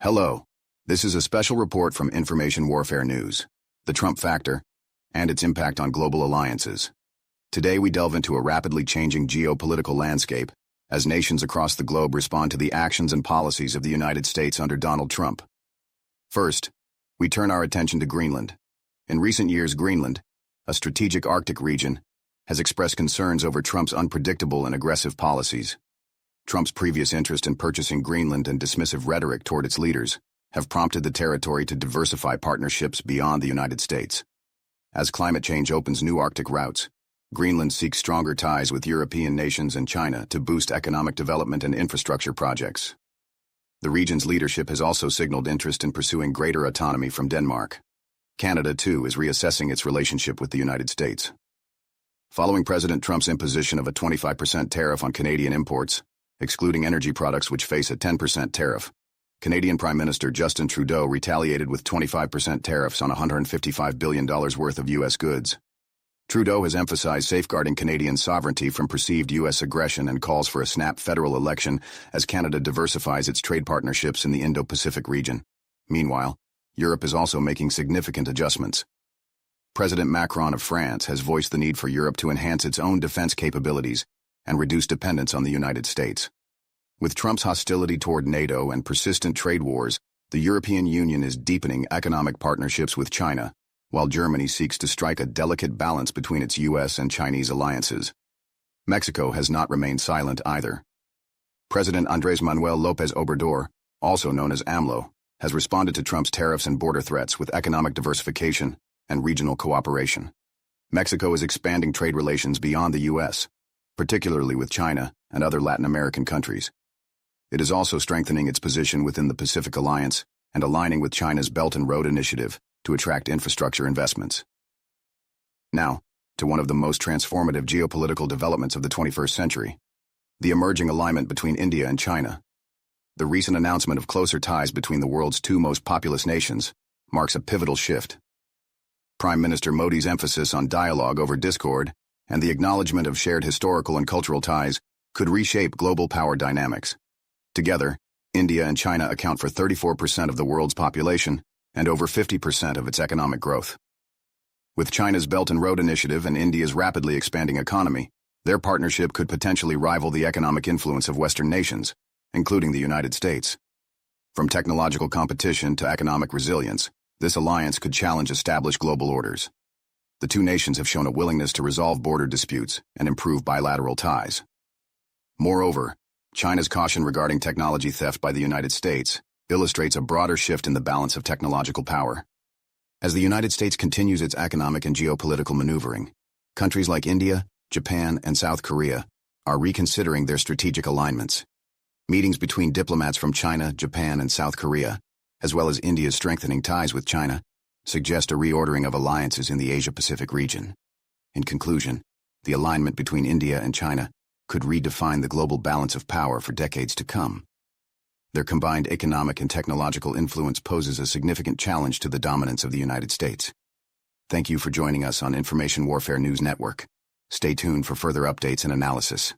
Hello. This is a special report from Information Warfare News, the Trump factor, and its impact on global alliances. Today we delve into a rapidly changing geopolitical landscape as nations across the globe respond to the actions and policies of the United States under Donald Trump. First, we turn our attention to Greenland. In recent years, Greenland, a strategic Arctic region, has expressed concerns over Trump's unpredictable and aggressive policies. Trump's previous interest in purchasing Greenland and dismissive rhetoric toward its leaders have prompted the territory to diversify partnerships beyond the United States. As climate change opens new Arctic routes, Greenland seeks stronger ties with European nations and China to boost economic development and infrastructure projects. The region's leadership has also signaled interest in pursuing greater autonomy from Denmark. Canada, too, is reassessing its relationship with the United States. Following President Trump's imposition of a 25% tariff on Canadian imports, excluding energy products which face a 10% tariff, Canadian Prime Minister Justin Trudeau retaliated with 25% tariffs on $155 billion worth of U.S. goods. Trudeau has emphasized safeguarding Canadian sovereignty from perceived U.S. aggression and calls for a snap federal election as Canada diversifies its trade partnerships in the Indo-Pacific region. Meanwhile, Europe is also making significant adjustments. President Macron of France has voiced the need for Europe to enhance its own defense capabilities and reduce dependence on the United States. With Trump's hostility toward NATO and persistent trade wars, the European Union is deepening economic partnerships with China, while Germany seeks to strike a delicate balance between its U.S. and Chinese alliances. Mexico has not remained silent either. President Andrés Manuel López Obrador, also known as AMLO, has responded to Trump's tariffs and border threats with economic diversification and regional cooperation. Mexico is expanding trade relations beyond the U.S., particularly with China and other Latin American countries. It is also strengthening its position within the Pacific Alliance and aligning with China's Belt and Road Initiative to attract infrastructure investments. Now, to one of the most transformative geopolitical developments of the 21st century, the emerging alignment between India and China. The recent announcement of closer ties between the world's two most populous nations marks a pivotal shift. Prime Minister Modi's emphasis on dialogue over discord and the acknowledgement of shared historical and cultural ties could reshape global power dynamics. Together, India and China account for 34% of the world's population and over 50% of its economic growth. With China's Belt and Road Initiative and India's rapidly expanding economy, their partnership could potentially rival the economic influence of Western nations, including the United States. From technological competition to economic resilience, this alliance could challenge established global orders. The two nations have shown a willingness to resolve border disputes and improve bilateral ties. Moreover, China's caution regarding technology theft by the United States illustrates a broader shift in the balance of technological power. As the United States continues its economic and geopolitical maneuvering, countries like India, Japan, and South Korea are reconsidering their strategic alignments. Meetings between diplomats from China, Japan, and South Korea, as well as India's strengthening ties with China, suggest a reordering of alliances in the Asia-Pacific region. In conclusion, the alignment between India and China could redefine the global balance of power for decades to come. Their combined economic and technological influence poses a significant challenge to the dominance of the United States. Thank you for joining us on Information Warfare News Network. Stay tuned for further updates and analysis.